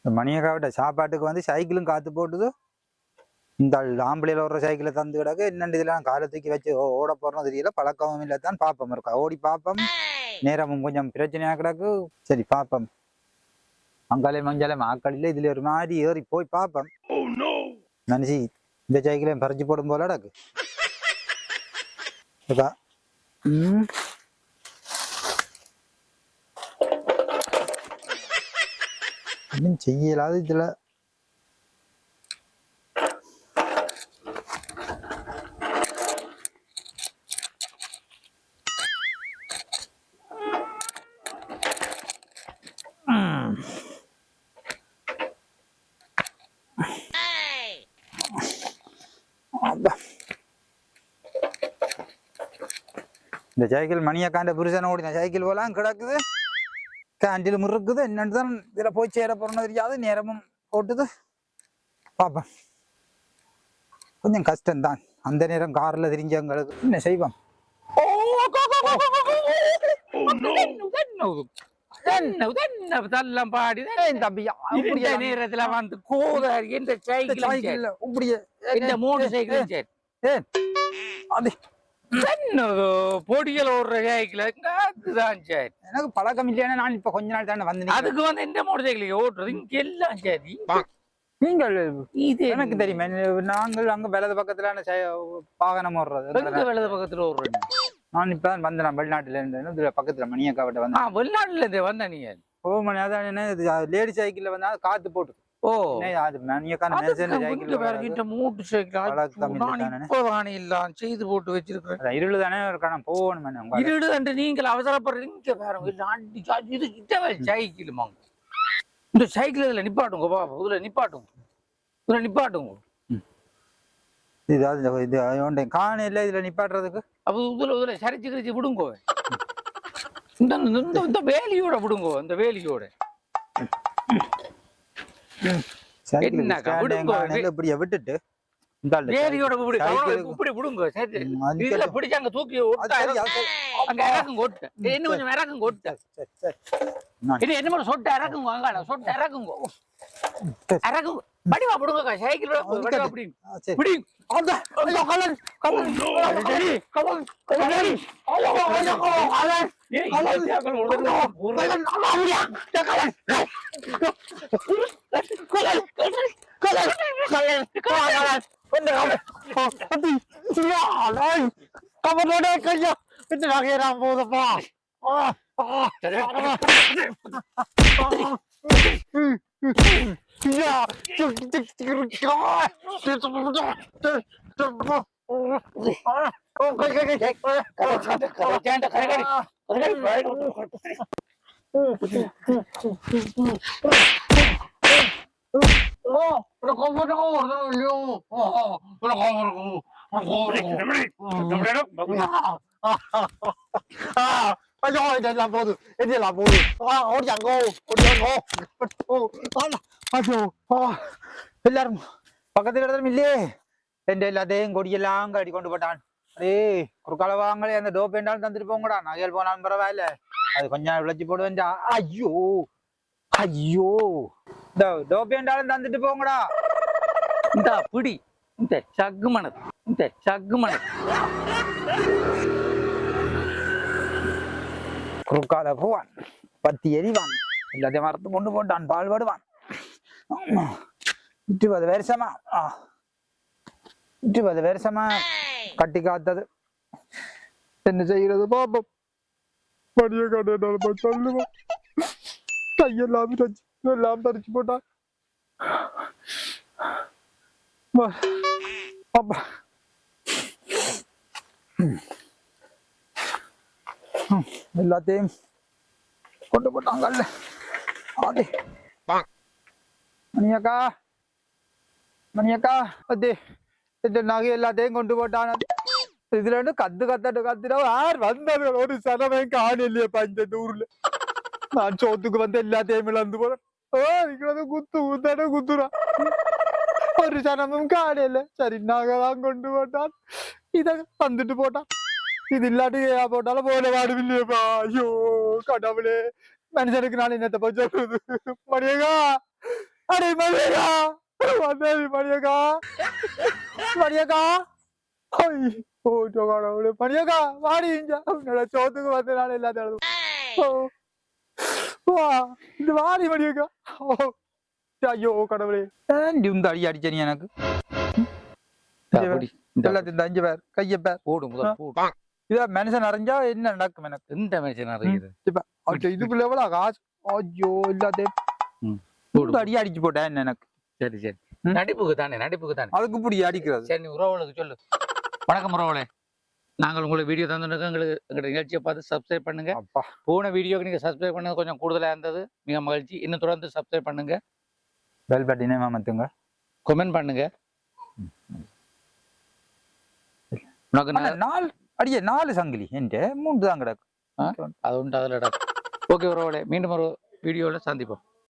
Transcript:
மணியக்காவிட்ட சாப்பாட்டுக்கு வந்து சைக்கிளும் காத்து போட்டுது. இந்த ஆம்பளையில ஒரு சைக்கிளை தந்து கிடக்கு. என்னென்னு இதெல்லாம் காலத்துக்கு வச்சு ஓட போறோம் தெரியல. பழக்கமும் இல்லை தான். பாப்பம் இருக்கா ஓடி பாப்பம். நேரமும் கொஞ்சம் பிரச்சனையா கிடக்கு. சரி பாப்பம். அங்காலே மஞ்சாலே ஆக்கள் இல்லை. இதுல ஒரு மாதிரி ஏறி போய் பாப்பம். நினைச்சு இந்த சைக்கிளையும் பறிச்சு போடும் போல கிடக்கு. இன்னும் செய்யலாது இதுல. இந்த சைக்கிள் மணியக்காண்ட புருஷனை ஓடின சைக்கிள் போலாம் கிடக்குது. கேண்டில் முறுக்குது. என்னன்னு தான் இதுல போய் சேர போறோம்னு தெரியாது. நேரமும் போட்டுது. பாப்போம். கொஞ்சம் கஷ்டம்தான். அந்த நேரம் கார்ல தெரிஞ்சவங்களுக்கு என்ன செய்வோம். நேரத்துல வந்து கோதாரி இந்த சைக்கிள் இந்த மோட்டர் சைக்கிள் பொடிகள் ஓடுற சைக்கிள் அதுதான் சரி. எனக்கு பழக்கம் இல்லையா. நான் இப்ப கொஞ்ச நாள் தானே வந்தேன். அதுக்கு வந்து இந்த மோட்டர் சைக்கிள் ஓட்டுறது இங்க எல்லாம் சரி. நீங்கள் இது எனக்கு தெரியுமே. நாங்கள் அங்க வலது பக்கத்துல வாகனம் ஓடுறது. வலது பக்கத்துல ஓடுறேன். நான் இப்பதான் வந்தேன் வெளிநாட்டுல இருந்து. பக்கத்துல மணியக்காவிட்ட வந்தேன். வெளிநாட்டுல இருந்து வந்த நீங்க அதான் என்ன லேடி சைக்கிள்ல வந்தா காத்து போட்டு. அது மணியக்கான மூட்டு சைக்கிள் எல்லாம் செய்து போட்டு வச்சிருக்கிறேன். இருளு தானே இருக்கான போகணும். இருளு என்று நீங்கள் அவசரப்படுறீங்க பாருங்க. சைக்கிள் இந்த சைக்கிள் இதுல நிப்பாட்டுங்க பாப்பா. இதுல நிப்பாட்டுங்க. இதுல நிப்பாட்டுங்க. இது காண இல்ல இதுல நிப்பாட்டுறதுக்கு. அப்ப இதுல சரிச்சு கிரிச்சு விடுங்கோ. இந்த வேலியோட விடுங்கோ. இந்த வேலியோட இப்படிய விட்டுட்டு வேலியோட இப்படி விடுங்க. இதுல பிடிச்சு அங்க தூக்கி அங்க இறக்கும் கொட்டு. இன்னும் கொஞ்சம் இறக்கும் கொட்டு. இது என்ன மாதிரி சொட்ட இறக்குங்க. அங்கால சொட்ட இறக்குங்க. இறக்குங்க. படிவா விடுங்க. சைக்கிள் அப்படி பிடி. போதப்பா. இதெல்லாம் போதும். இதெல்லாம் போதும். எல்லாரும் பக்கத்துல இடத்துல இல்லையே. என் எல்லாத்தையும் கொடியெல்லாம் கடி கொண்டு போட்டான். ஒரு களவாங்களே அந்த டோப் என்றாலும் தந்துட்டு போங்கடா. நகையல் போனாலும் பரவாயில்ல. அது கொஞ்சம் விளைச்சி போடுவேன். ஐயோ ஐயோ இந்த டோப் என்றாலும் தந்துட்டு போங்கடா. இந்த பிடி. இந்த சக்கு மனது. இந்த சக்கு மனது குறுக்கால போவான். பத்தி எரிவான். எல்லாத்தையும் மரத்து கொண்டு போட்டான். பால்படுவான். 20 வருஷமா 20 வருஷமா கட்டி காத்தது. என்ன செய்யறது பாப்போம். மணிய காட்டாலும் சொல்லுவோம். கையெல்லாம் எல்லாம் பறிச்சு போட்டான். அப்பா எல்லாத்தையும் கொண்டு போட்டாங்கல்ல. மணியக்கா மணியக்கா அது இந்த நகை எல்லாத்தையும் கொண்டு போட்டான. இதுல இருந்து கத்துறா யார் வந்தது. ஒரு சனமே காணலையேப்பா இந்த ஊர்ல. நான் சோத்துக்கு வந்து எல்லாத்தையும் இழந்து போறேன். குத்தான குத்துறான். ஒரு சனமும் காணல. சரி நகைதான் கொண்டு போட்டான். இத வந்துட்டு போட்டான். இது இல்லாட்டி போட்டாலும் போல வாடுவில்லையப்பா. ஐயோ கடவுளே. மனுஷனுக்கு நான் என்னத்தை போய் சொல்றது. மணியக்கா அடே மணியக்கா வந்தாரு மணியக்கா மணியக்கா ஓ கடவுளே மணியக்கா வாடி இங்க உன்னோட சோத்துக்கு வந்து நான் எல்லாத்தையும் வா இந்த வாடி மணியக்கா ஐயோ கடவுளே இந்த அடி அடிச்ச நீ எனக்கு எல்லாத்தையும் இந்த 5 பேர் கைய பேர் போடு முதல் போடு இத மனுஷன் அறிஞ்சா என்ன நடக்கும் எனக்கு எந்த மனுஷன் அறியுது இதுக்குள்ள எவ்வளவு காசு ஐயோ எல்லாத்தையும் இந்த அடி அடிச்சு போட்டேன் என்ன எனக்கு சரி சரி நடிப்புக்கு தானே அதுக்கு இப்படி அடிக்கிறது சரி நீ உறவுகளுக்கு சொல்லு வணக்கம் உறவுகளே நாங்கள் உங்களுக்கு வீடியோ தந்துருக்கோம் எங்களோட நிகழ்ச்சியை பார்த்து சப்ஸ்கிரைப் பண்ணுங்க அப்பா போன வீடியோக்கு நீங்க சப்ஸ்கிரைப் பண்ணது கொஞ்சம் கூடுதலாக இருந்தது மிக மகிழ்ச்சி இன்னும் தொடர்ந்து சப்ஸ்கிரைப் பண்ணுங்க பெல் பட்டினே மாமத்துங்க கமெண்ட் பண்ணுங்க உனக்கு 4 சங்கிலி என்கிட்ட 3 தான் கிடக்கு அது உண்டு அதில் ஓகே உறவுகளே மீண்டும் ஒரு வீடியோவில் சந்திப்போம்